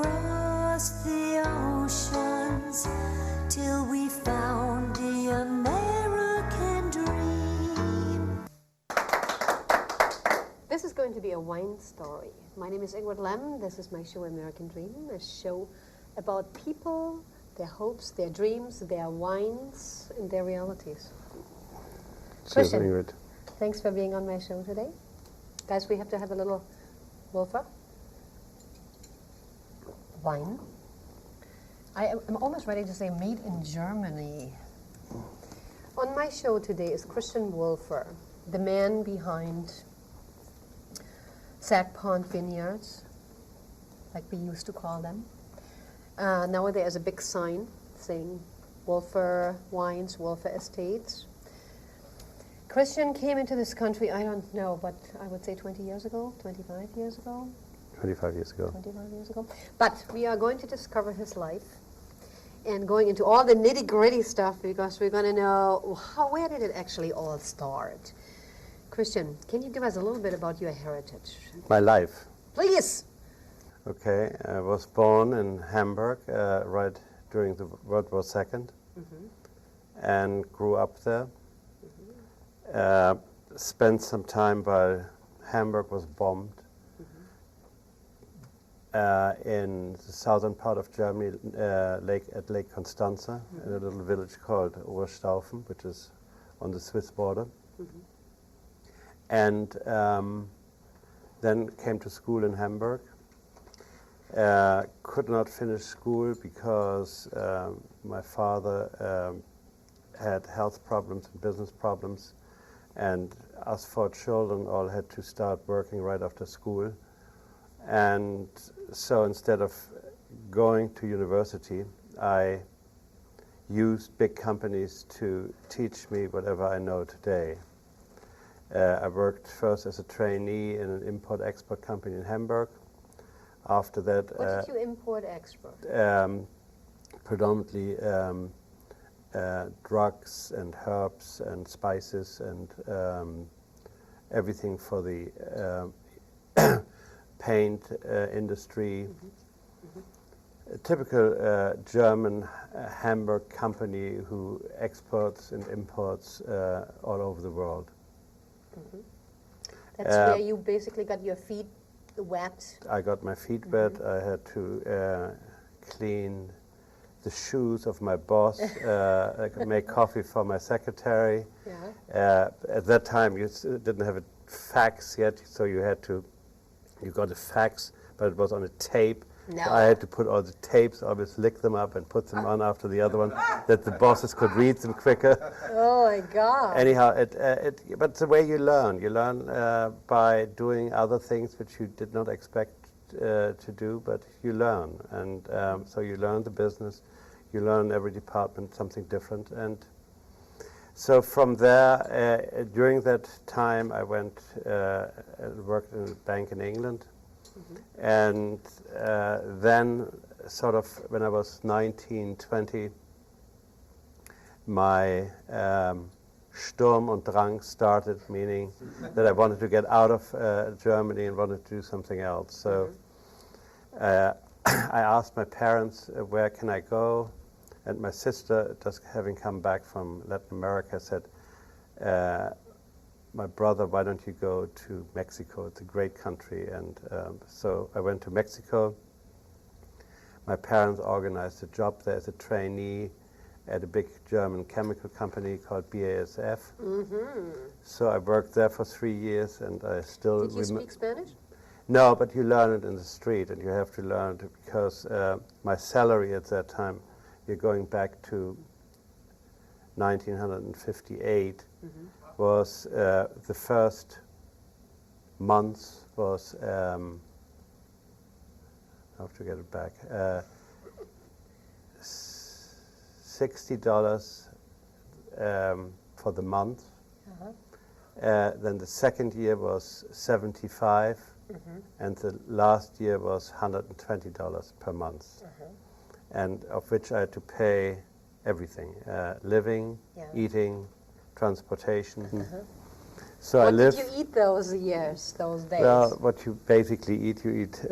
across the oceans till we found the American dream. This is going to be a wine story. My name is Ingrid Lemme. This is my show American Dream, a show about people, their hopes, their dreams, their wines, and their realities. Cheers, Ingrid. Thanks for being on my show today. Guys, we have to have a little Wölffer wine. I'm almost ready to say made in Germany. On my show today is Christian Wölffer, the man behind Sagpond Vineyards, like we used to call them. Now there's a big sign saying Wölffer Wines, Wölffer Estates. Christian came into this country, I don't know, but I would say 20 years ago, 25 years ago. 25 years ago. 25 years ago. But we are going to discover his life and going into all the nitty-gritty stuff because we're going to know where did it actually all start. Christian, can you give us a little bit about your heritage? My life. Please. Okay, I was born in Hamburg right during the World War II and grew up there. Spent some time while Hamburg was bombed in the southern part of Germany, at Lake Constanza, in a little village called Oberstaufen, which is on the Swiss border. And then came to school in Hamburg. Could not finish school because my father had health problems and business problems, and us 4 children all had to start working right after school. And so instead of going to university, I used big companies to teach me whatever I know today. I worked first as a trainee in an import-export company in Hamburg. After that, what did you import-export? Predominantly drugs and herbs and spices and everything for the paint industry. A typical German Hamburg company who exports and imports all over the world. That's where you basically got your feet wet. I got my feet wet. I had to clean the shoes of my boss. I could make coffee for my secretary. At that time, you didn't have a fax yet, so you got a fax, but it was on a tape. No. I had to put all the tapes, always lick them up and put them on after the other one, that the bosses could read them quicker. Oh my God! Anyhow, but the way you learn by doing other things which you did not expect to do, but you learn, and so you learn the business, you learn every department something different, and so from there, during that time, I went and worked in a bank in England. And then, sort of, when I was 19, 20, my Sturm und Drang started, meaning that I wanted to get out of Germany and wanted to do something else. So I asked my parents, where can I go? And my sister, just having come back from Latin America, said, my brother, why don't you go to Mexico? It's a great country. And so I went to Mexico. My parents organized a job there as a trainee at a big German chemical company called BASF. So I worked there for 3 years, and I still... Did you speak Spanish? No, but you learn it in the street, and you have to learn it because my salary at that time, you're going back to 1958, was the first month was, I have to get it back, $60 for the month. Then the second year was $75, and the last year was $120 per month, and of which I had to pay everything, living, eating, transportation. So I What live. did you eat those years, those days? Well, what you basically eat, you eat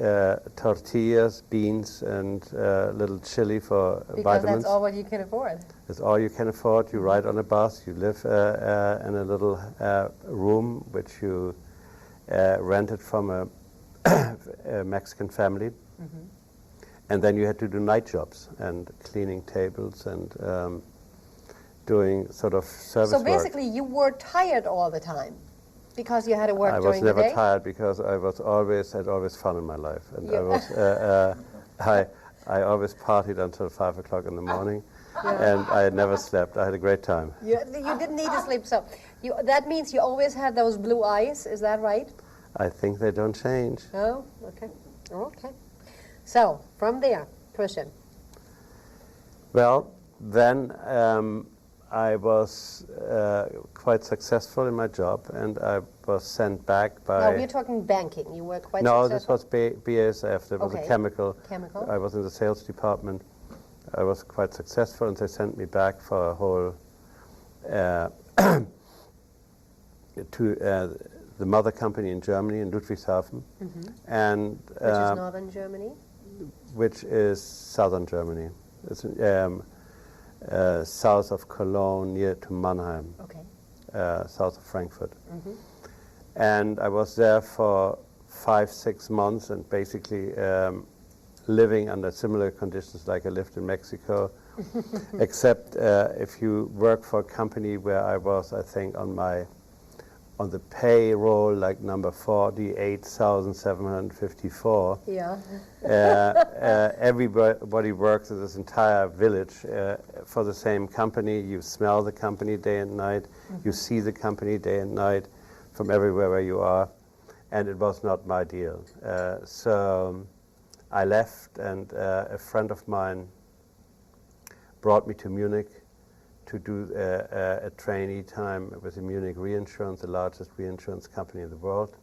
tortillas, beans, and little chili for because vitamins. that's all what you can afford. That's all you can afford. You ride on a bus. You live in a little room which you rented from a Mexican family. And then you had to do night jobs and cleaning tables and doing sort of service So work. basically, you were tired all the time because you had to work I was during the never day? tired because I was had always fun in my life, and I was I always partied until 5 o'clock in the morning, and I had never slept. I had a great time. You didn't need to sleep, so that means you always had those blue eyes, is that right? I think they don't change. Oh, okay. Okay. So, from there, Christian. Well, then I was quite successful in my job, and I was sent back by... Now, we're talking banking. You were quite No, successful? this was BASF. It was Okay. a chemical. Chemical. I was in the sales department. I was quite successful, and they sent me back for a whole... to the mother company in Germany, in Ludwigshafen, and Which is northern Germany? which is southern Germany. It's south of Cologne, near to Mannheim, Okay. south of Frankfurt. And I was there for 5-6 months, and basically living under similar conditions like I lived in Mexico, except if you work for a company where I was, I think, on the payroll, like number 48,754. Yeah. Everybody works in this entire village for the same company. You smell the company day and night. You see the company day and night from everywhere where you are. And it was not my deal. So I left, and a friend of mine brought me to Munich to do a trainee time with the Munich Reinsurance, the largest reinsurance company in the world.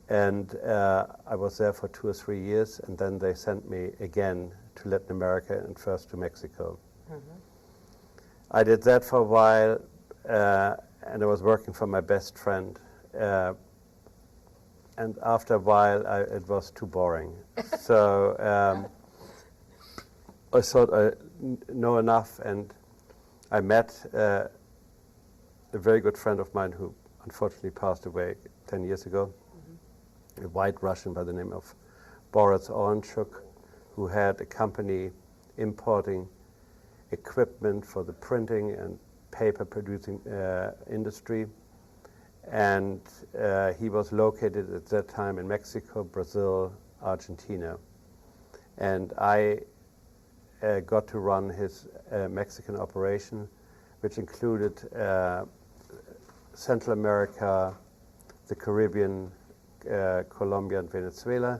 And I was there for 2 or 3 years, and then they sent me again to Latin America and first to Mexico. I did that for a while, and I was working for my best friend. And after a while, it was too boring. So I thought I know enough, and I met a very good friend of mine who unfortunately passed away 10 years ago, a white Russian by the name of Boris Orenchuk, who had a company importing equipment for the printing and paper producing industry. And he was located at that time in Mexico, Brazil, Argentina. And I got to run his Mexican operation, which included Central America, the Caribbean, Colombia, and Venezuela.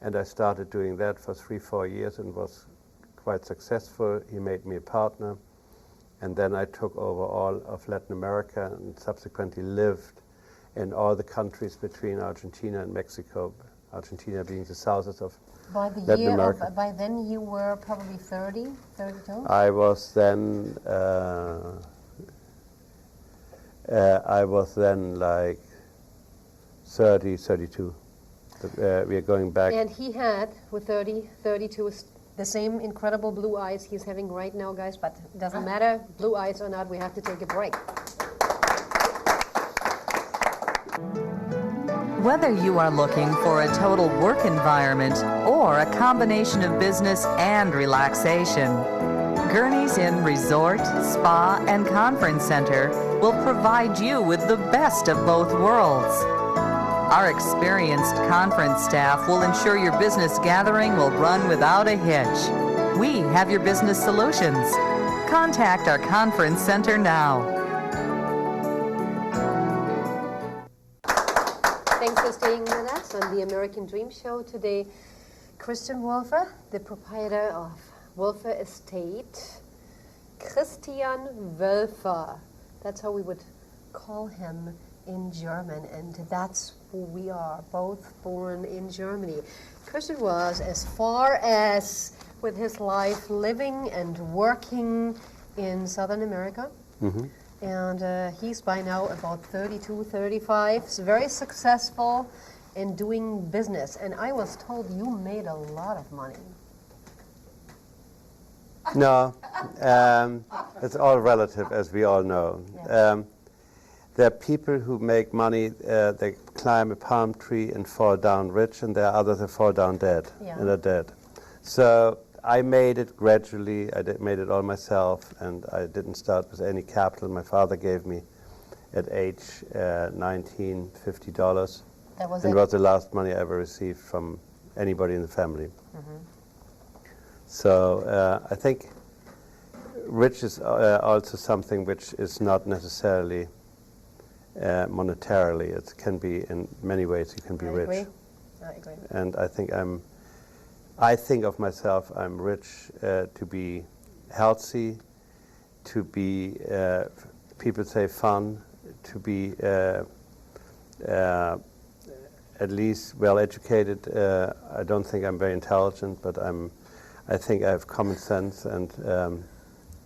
And I started doing that for 3-4 years and was quite successful. He made me a partner. And then I took over all of Latin America and subsequently lived in all the countries between Argentina and Mexico, Argentina being the southest of By the Latin year America. by then you were probably 30, 32? I was then like 30, 32. We are going back. And he had, with 30, 32, the same incredible blue eyes he's having right now, guys, but it doesn't matter, blue eyes or not, we have to take a break. Whether you are looking for a total work environment or a combination of business and relaxation, Gurney's Inn Resort, Spa, and Conference Center will provide you with the best of both worlds. Our experienced conference staff will ensure your business gathering will run without a hitch. We have your business solutions. Contact our conference center now. Thanks for staying with us on the American Dream Show today. Christian Wölffer, the proprietor of Wölffer Estate. Christian Wölffer. That's how we would call him in German, and that's who we are, both born in Germany. Christian was, as far as with his life living and working in Southern America, And he's by now about 32, 35. He's very successful in doing business. And I was told you made a lot of money. No, it's all relative, as we all know. Yeah. There are people who make money, they climb a palm tree and fall down rich, and there are others that fall down dead and are dead. So I made it gradually. Made it all myself, and I didn't start with any capital. My father gave me at age 19 $50. That was and it. was the last money I ever received from anybody in the family. So I think rich is also something which is not necessarily monetarily. It can be in many ways. You can be rich. I agree. And I think of myself, I'm rich to be healthy, to be, people say fun, to be at least well educated. I don't think I'm very intelligent, but I think I have common sense and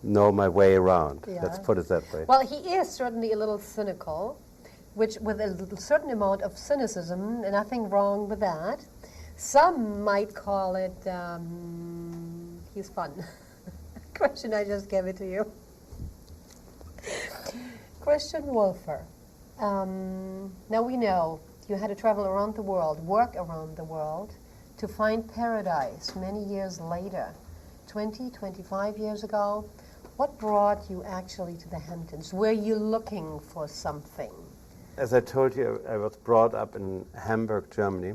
know my way around. Yeah. Let's put it that way. Well, he is certainly a little cynical, which with a certain amount of cynicism, and nothing wrong with that. Some might call it, he's fun. Question, I just gave it to you. Christian Wölffer. Now we know you had to travel around the world, work around the world, to find paradise many years later, 20, 25 years ago. What brought you actually to the Hamptons? Were you looking for something? As I told you, I was brought up in Hamburg, Germany,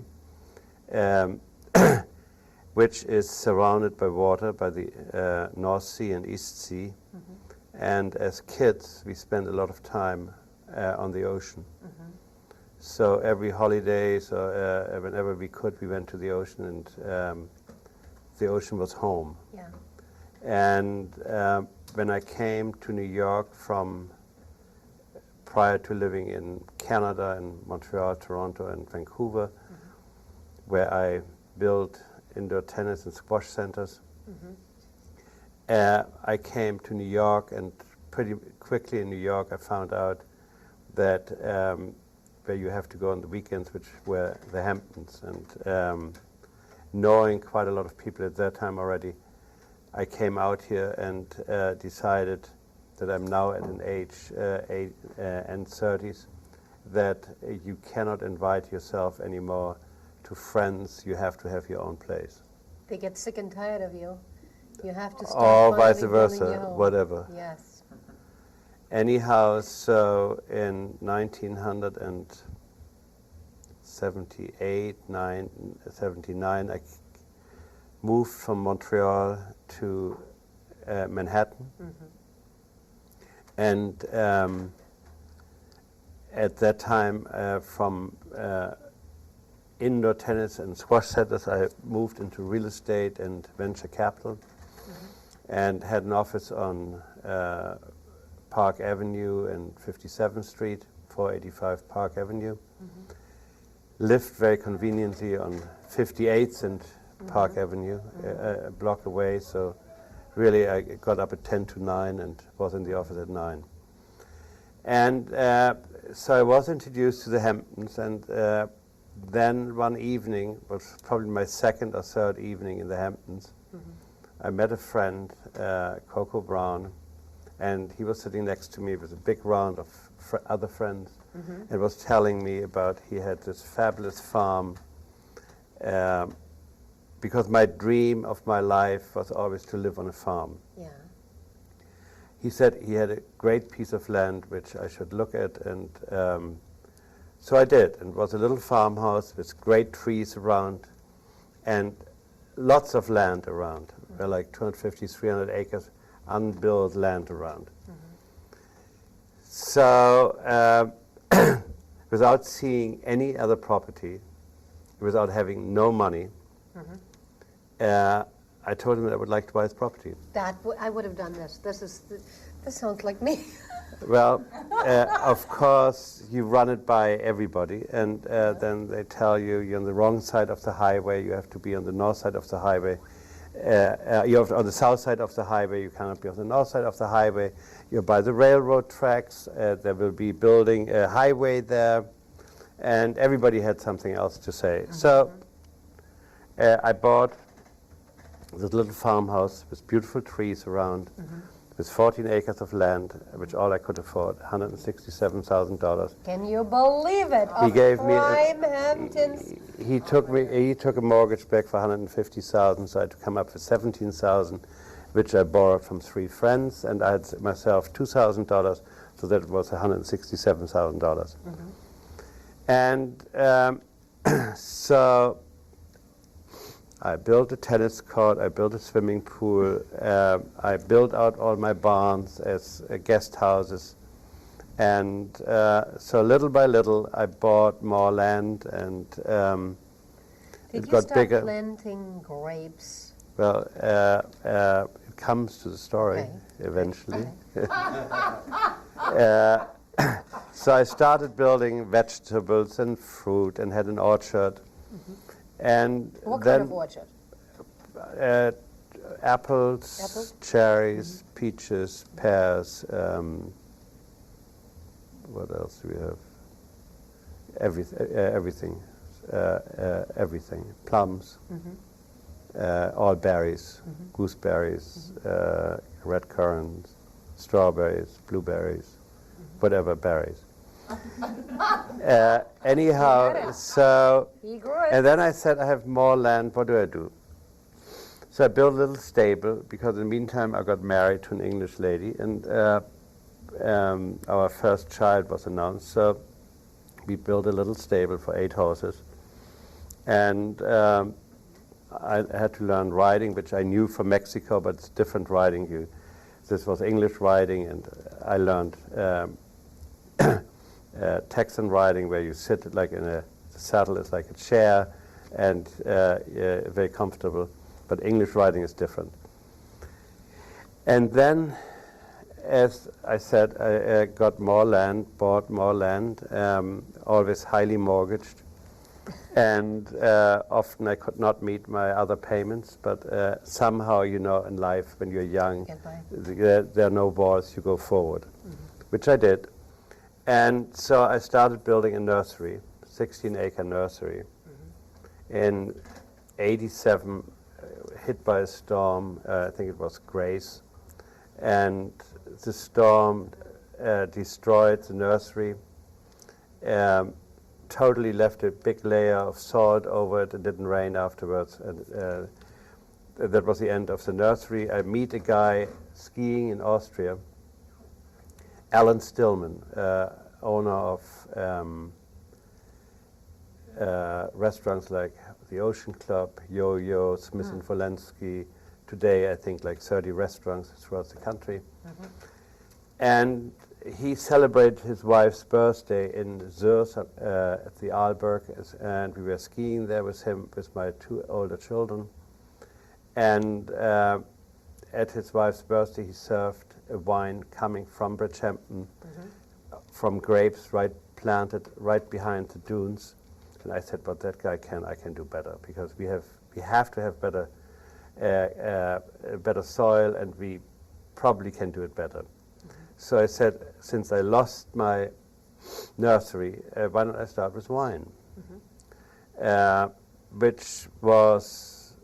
which is surrounded by water, by the North Sea and East Sea. And as kids, we spent a lot of time on the ocean. So every holiday, whenever we could, we went to the ocean, and the ocean was home. Yeah. And when I came to New York from prior to living in Canada, in Montreal, Toronto, and Vancouver, where I built indoor tennis and squash centers, I came to New York, and pretty quickly in New York I found out that where you have to go on the weekends, which were the Hamptons, and knowing quite a lot of people at that time already, I came out here and decided that I'm now at an age, and 30s, that you cannot invite yourself anymore to friends. You have to have your own place. They get sick and tired of you. You have to start Or vice finally building versa, your home. whatever. Yes. Anyhow, so in 1978, 79, I moved from Montreal to Manhattan. And at that time, from indoor tennis and squash centers, I moved into real estate and venture capital, and had an office on Park Avenue and 57th Street, 485 Park Avenue. Lived very conveniently on 58th and Park Avenue, a block away, so really I got up at 10 to 9 and was in the office at 9. And so I was introduced to the Hamptons, and then one evening, was probably my second or third evening in the Hamptons, I met a friend, Coco Brown, and he was sitting next to me with a big round of other friends, and was telling me about he had this fabulous farm, because my dream of my life was always to live on a farm. Yeah. He said he had a great piece of land which I should look at, and so I did, and it was a little farmhouse with great trees around and lots of land around, like 250, 300 acres unbuilt land around. So without seeing any other property, without having no money, I told him that I would like to buy his property. I would have done this. This sounds like me. Well, of course, you run it by everybody, and then they tell you you're on the wrong side of the highway, you have to be on the north side of the highway, you're on the south side of the highway, you cannot be on the north side of the highway. You're by the railroad tracks, there will be building a highway there, and everybody had something else to say. So I bought this little farmhouse with beautiful trees around, with 14 acres of land, which all I could afford, $167,000. Can you believe it? He gave me prime Hamptons. he took a mortgage back for $150,000, so I had to come up with $17,000, which I borrowed from 3 friends, and I had myself $2,000, so that was $167,000. And so I built a tennis court, I built a swimming pool, I built out all my barns as guest houses, and so little by little I bought more land, and Did it you got start bigger. planting grapes? Well, it comes to the story Okay. eventually. So I started building vegetables and fruit and had an orchard. And What then kind of orchard? apples, Apples? cherries, peaches, pears. What else do we have? Everything. Everything. Plums. All berries. Gooseberries, red currants, strawberries, blueberries, whatever berries. Anyhow, so, He grew it. and then I said, I have more land, what do I do? So I built a little stable, because in the meantime I got married to an English lady, and our first child was announced, so we built a little stable for 8 horses. And I had to learn riding, which I knew from Mexico, but it's different riding. This was English riding, and I learned Texan riding, where you sit like in the saddle is like a chair, and very comfortable. But English riding is different. And then, as I said, I got more land, bought more land, always highly mortgaged. And often I could not meet my other payments, but somehow, you know, in life, when you're young, Get by. there are no walls, you go forward, which I did. And so I started building a nursery, 16-acre nursery. In 87, hit by a storm, I think it was Grace, and the storm destroyed the nursery, totally left a big layer of salt over it. It didn't rain afterwards, and that was the end of the nursery. I meet a guy skiing in Austria, Alan Stillman, owner of restaurants like the Ocean Club, Yo-Yo, Smith & Wollensky. Today, I think, like 30 restaurants throughout the country. And he celebrated his wife's birthday in Zürs at the Arlberg, and we were skiing there with him, with my 2 older children. And at his wife's birthday, he served a wine coming from Bridgehampton, from grapes planted right behind the dunes. And I said, but that guy I can do better, because we have to have better soil, and we probably can do it better. So I said, since I lost my nursery, why don't I start with wine? Which was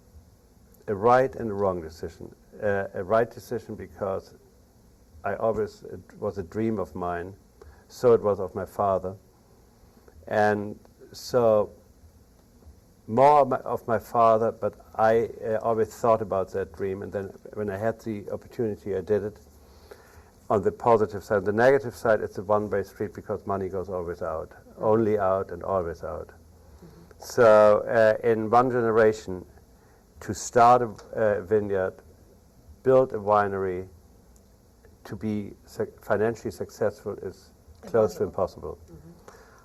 a right and a wrong decision. A right decision because it was a dream of mine, so it was of my father. And so more of my father, but I always thought about that dream, and then when I had the opportunity, I did it. On the positive side. The negative side, it's a one-way street, because money goes always out, only out and always out. So in one generation, to start a vineyard, build a winery, to be financially successful is close to impossible.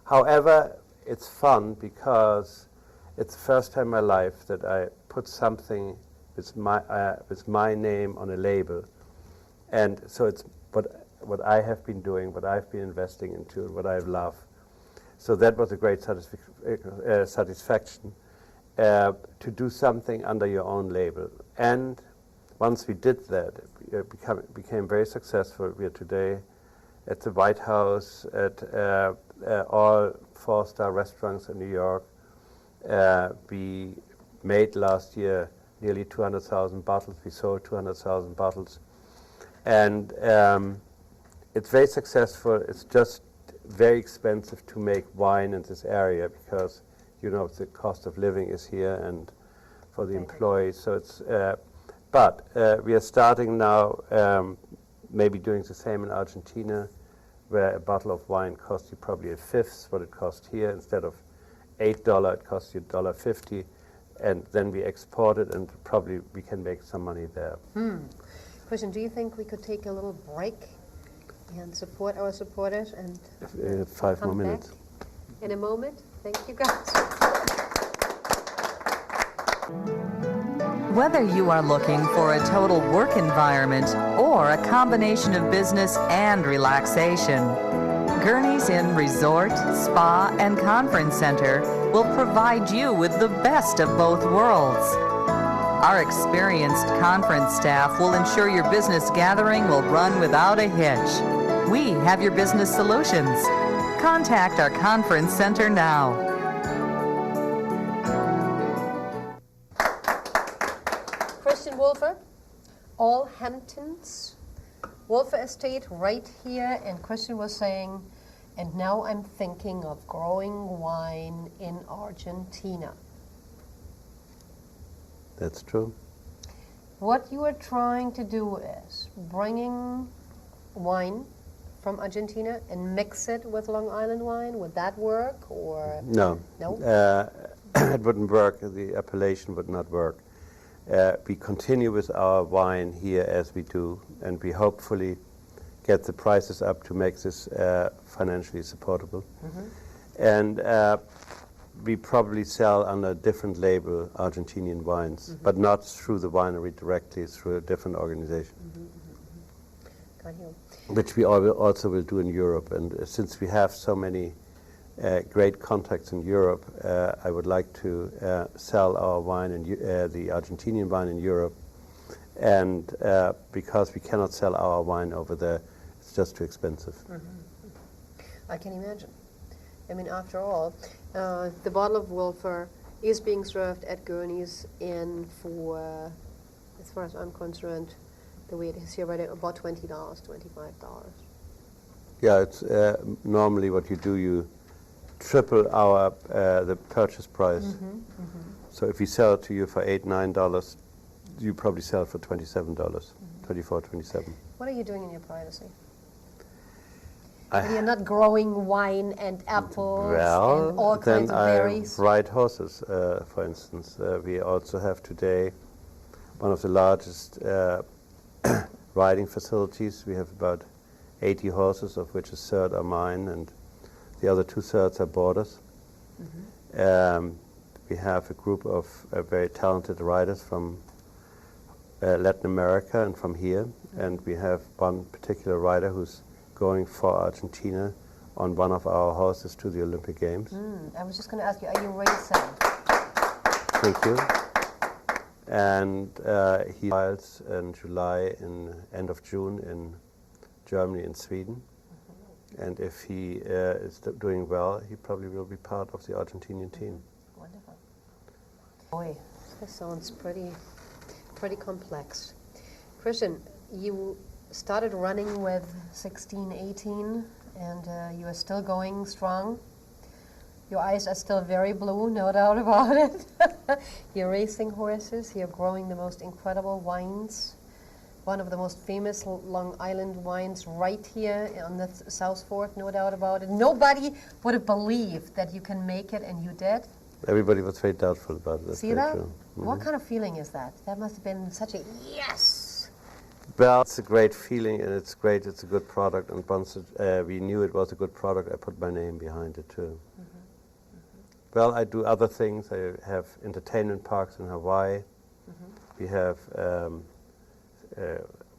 However, it's fun, because it's the first time in my life that I put something with my name on a label. And so it's what I have been doing, what I've been investing into, what I love. So that was a great satisfaction. to do something under your own label. And once we did that, it became very successful. We are today at the White House, at all 4-star restaurants in New York. We made last year nearly 200,000 bottles. We sold 200,000 bottles. And it's very successful. It's just very expensive to make wine in this area because, you know, the cost of living is here and for the employees. So it's, but we are starting now maybe doing the same in Argentina, where a bottle of wine costs you probably a fifth what it costs here. Instead of $8, it costs you $1.50. And then we export it, and probably we can make some money there. Christian, do you think we could take a little break and support our supporters and 5 more come minutes. back in a moment? Thank you, guys. Whether you are looking for a total work environment or a combination of business and relaxation, Gurney's Inn Resort, Spa, and Conference Center will provide you with the best of both worlds. Our experienced conference staff will ensure your business gathering will run without a hitch. We have your business solutions. Contact our conference center now. Christian Wölffer, all Hamptons, Wölffer Estate right here, and Christian was saying, and now I'm thinking of growing wine in Argentina. That's true. What you are trying to do is bringing wine from Argentina and mix it with Long Island wine. Would that work, or No. no? It wouldn't work. The appellation would not work. We continue with our wine here as we do, and we hopefully get the prices up to make this financially supportable. And we probably sell under a different label Argentinian wines, but not through the winery directly, through a different organization, Got you. which we also will do in Europe. And since we have so many great contacts in Europe, I would like to sell our wine, the Argentinian wine in Europe. And because we cannot sell our wine over there, it's just too expensive. I can imagine. I mean, after all, the bottle of Wölffer is being served at Gurney's Inn for, as far as I'm concerned, the way it is here, right at about $20, $25. Yeah, it's normally what you do, you triple our the purchase price. So if we sell it to you for $8, $9, you probably sell it for $27, 24, 27. What are you doing in your privacy? When you're not growing wine and apples and all kinds of berries? I ride horses, for instance. We also have today one of the largest riding facilities. We have about 80 horses, of which a third are mine, and the other 2/3 are boarders. We have a group of very talented riders from Latin America and from here, and we have one particular rider who's going for Argentina on one of our horses to the Olympic Games. I was just going to ask you, are you racing? Thank you. And he trials in July, in end of June, in Germany and Sweden. And if he is doing well, he probably will be part of the Argentinian team. Wonderful. Boy, this sounds pretty complex. Christian, you started running with 16, 18, and you are still going strong. Your eyes are still very blue, no doubt about it. You're racing horses, you're growing the most incredible wines. One of the most famous Long Island wines right here on the South Fork, no doubt about it. Nobody would have believed that you can make it, and you did. Everybody was very doubtful about it. See that? What kind of feeling is that? That must have been such a yes. Well, it's a great feeling, and it's great. It's a good product, and once we knew it was a good product, I put my name behind it too. Well, I do other things. I have entertainment parks in Hawaii. We have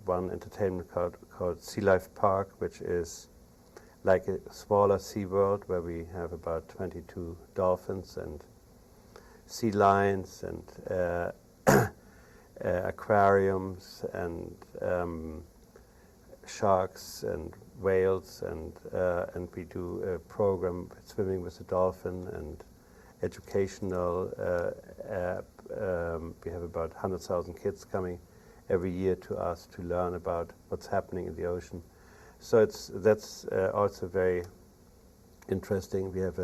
one entertainment called Sea Life Park, which is like a smaller SeaWorld, where we have about 22 dolphins and sea lions and aquariums and sharks and whales, and we do a program swimming with the dolphin and educational. We have about 100,000 kids coming every year to us to learn about what's happening in the ocean. So that's also very interesting. We have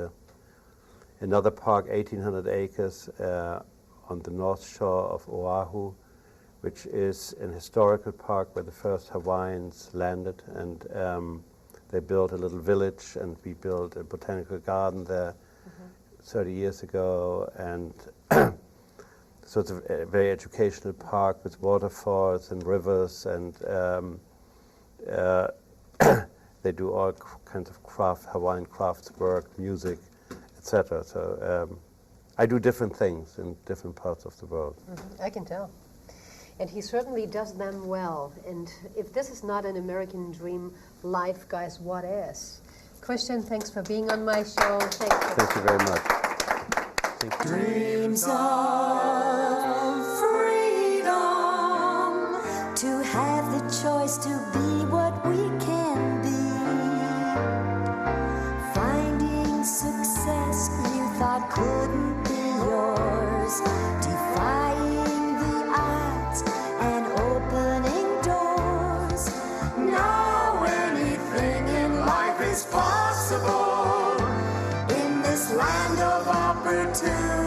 another park, 1,800 acres on the north shore of Oahu, which is an historical park where the first Hawaiians landed, and they built a little village, and we built a botanical garden there 30 years ago, and so it's a very educational park with waterfalls and rivers, and they do all kinds of Hawaiian crafts work, music, etc. So I do different things in different parts of the world. I can tell. And he certainly does them well. And if this is not an American dream life, guys, what is? Christian, thanks for being on my show. Thank you very much. Thank you. Dreams of freedom, to have the choice to be what we can be, finding success you thought couldn't be yours, defying the odds and opening doors. Now anything in life is possible in this land of opportunity.